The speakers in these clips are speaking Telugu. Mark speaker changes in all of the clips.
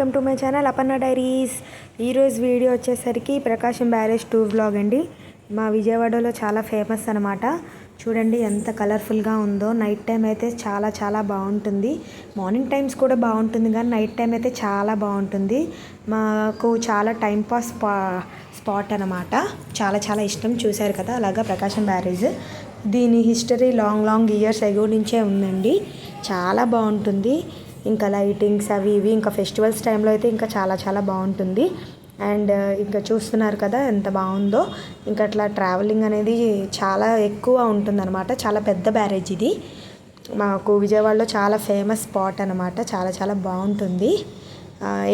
Speaker 1: Welcome to my channel Aparna diaries. ఈరోజు వీడియో వచ్చేసరికి ప్రకాశం బ్యారేజ్ టూర్ వ్లాగ్ అండి. మా విజయవాడలో చాలా ఫేమస్ అనమాట. చూడండి ఎంత కలర్ఫుల్గా ఉందో. నైట్ టైం అయితే చాలా చాలా బాగుంటుంది. మార్నింగ్ టైమ్స్ కూడా బాగుంటుంది, కానీ నైట్ టైం అయితే చాలా బాగుంటుంది. మాకు చాలా టైంపాస్ స్పాట్ అనమాట. చాలా చాలా ఇష్టం. చూశారు కదా అలాగా ప్రకాశం బ్యారేజ్. దీని హిస్టరీ లాంగ్ ఇయర్స్ ఎగో నుంచే ఉందండి. చాలా బాగుంటుంది. ఇంకా లైటింగ్స్ అవి ఇవి ఇంకా ఫెస్టివల్స్ టైంలో అయితే ఇంకా చాలా చాలా బాగుంటుంది. అండ్ ఇంకా చూస్తున్నారు కదా ఎంత బాగుందో. ఇంకా అట్లా ట్రావెలింగ్ అనేది చాలా ఎక్కువ ఉంటుందన్నమాట. చాలా పెద్ద బ్యారేజ్ ఇది. మాకు విజయవాడలో చాలా ఫేమస్ స్పాట్ అనమాట. చాలా చాలా బాగుంటుంది.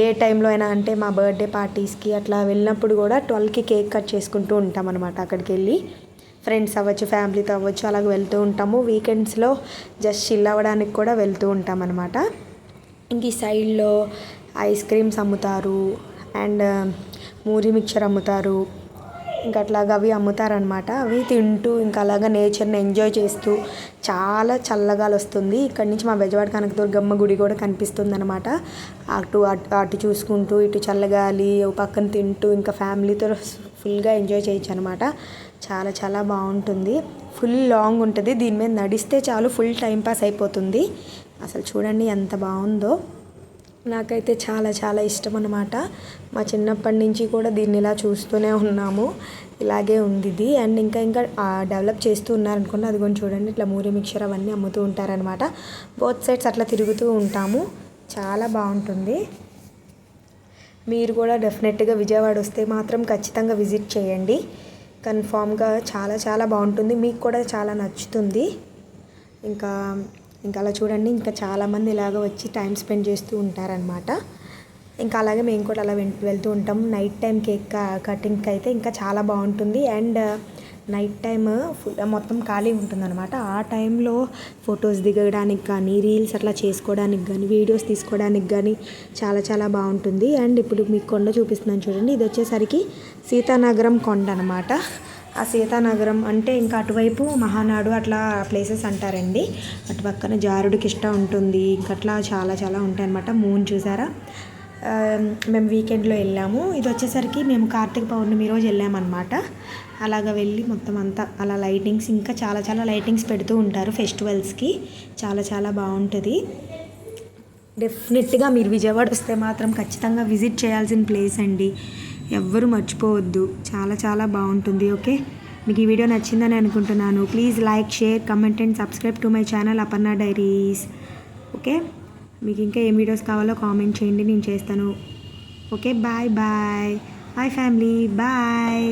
Speaker 1: ఏ టైంలో అయినా అంటే మా బర్త్డే పార్టీస్కి అట్లా వెళ్ళినప్పుడు కూడా 12కి కేక్ కట్ చేసుకుంటూ ఉంటాం అనమాట. అక్కడికి వెళ్ళి ఫ్రెండ్స్ అవ్వచ్చు, ఫ్యామిలీతో అవ్వచ్చు, అలాగ వెళ్తూ ఉంటాము. వీకెండ్స్లో జస్ట్ చిల్ అవ్వడానికి కూడా వెళ్తూ ఉంటాం అనమాట. ఇంక ఈ సైడ్లో ఐస్ క్రీమ్స్ అమ్ముతారు అండ్ మూరి మిక్చర్ అమ్ముతారు. ఇంకా అట్లాగా అవి అమ్ముతారనమాట. అవి తింటూ ఇంకా అలాగా నేచర్ని ఎంజాయ్ చేస్తూ చాలా చల్లగాలి వస్తుంది. ఇక్కడి నుంచి మా బెజవాడ కనకదుర్గమ్మ గుడి కూడా కనిపిస్తుంది అనమాట. అటు చూసుకుంటూ ఇటు చల్లగాలి పక్కన తింటూ ఇంకా ఫ్యామిలీతో ఫుల్గా ఎంజాయ్ చేయొచ్చు అనమాట. చాలా చాలా బాగుంటుంది. ఫుల్ లాంగ్ ఉంటుంది. దీని మీద నడిస్తే చాలు ఫుల్ టైం పాస్ అయిపోతుంది. అసలు చూడండి ఎంత బాగుందో. నాకైతే చాలా చాలా ఇష్టం అనమాట. మా చిన్నప్పటి నుంచి కూడా దీన్ని ఇలా చూస్తూనే ఉన్నాము. ఇలాగే ఉంది ఇది. అండ్ ఇంకా డెవలప్ చేస్తూ ఉన్నారనుకోండి. అది కొంచెం చూడండి ఇట్లా మూరి మిక్చర్ అవన్నీ అమ్ముతూ ఉంటారనమాట. బోత్ సైడ్స్ అట్లా తిరుగుతూ ఉంటాము. చాలా బాగుంటుంది. మీరు కూడా డెఫినెట్గా విజయవాడ వస్తే మాత్రం ఖచ్చితంగా విజిట్ చేయండి. కన్ఫామ్గా చాలా చాలా బాగుంటుంది. మీకు కూడా చాలా నచ్చుతుంది. ఇంకా అలా చూడండి. ఇంకా చాలామంది ఇలాగ వచ్చి టైం స్పెండ్ చేస్తూ ఉంటారనమాట. ఇంకా అలాగే మేము కూడా అలా వెళ్తూ ఉంటాం. నైట్ టైం కేక్ కటింగ్కి అయితే ఇంకా చాలా బాగుంటుంది. అండ్ నైట్ టైమ్ ఫుల్ మొత్తం ఖాళీ ఉంటుందన్నమాట. ఆ టైంలో ఫొటోస్ దిగడానికి కానీ, రీల్స్ అట్లా చేసుకోవడానికి కానీ, వీడియోస్ తీసుకోవడానికి కానీ చాలా చాలా బాగుంటుంది. అండ్ ఇప్పుడు మీకు కొండ చూపిస్తున్నాను చూడండి. ఇది వచ్చేసరికి సీతానగరం కొండ అనమాట. ఆ సీతానగరం అంటే ఇంకా అటువైపు మహానాడు అట్లా ప్లేసెస్ అంటారండి. అటు పక్కన జారుడుకిష్ట ఉంటుంది. ఇంకా అట్లా చాలా చాలా ఉంటాయి అన్నమాట. మూన్ చూసారా. మేము వీకెండ్లో వెళ్ళాము. ఇది వచ్చేసరికి మేము కార్తీక పౌర్ణమి రోజు వెళ్ళామన్నమాట. అలాగ వెళ్ళి మొత్తం అంతా అలా లైటింగ్స్ ఇంకా చాలా చాలా లైటింగ్స్ పెడుతూ ఉంటారు ఫెస్టివల్స్కి. చాలా చాలా బాగుంటుంది. డెఫినెట్గా మీరు విజయవాడ వస్తే మాత్రం ఖచ్చితంగా విజిట్ చేయాల్సిన ప్లేస్ అండి. ఎవ్వరూ మర్చిపోవద్దు. చాలా చాలా బాగుంటుంది. ఓకే, మీకు ఈ వీడియో నచ్చిందని అనుకుంటున్నాను. Please like, share, comment and subscribe to my channel Aparna diaries. Okay, మీకు ఇంకా ఏం వీడియోస్ కావాలో కామెంట్ చేయండి, నేను చేస్తాను. Okay, bye family, bye.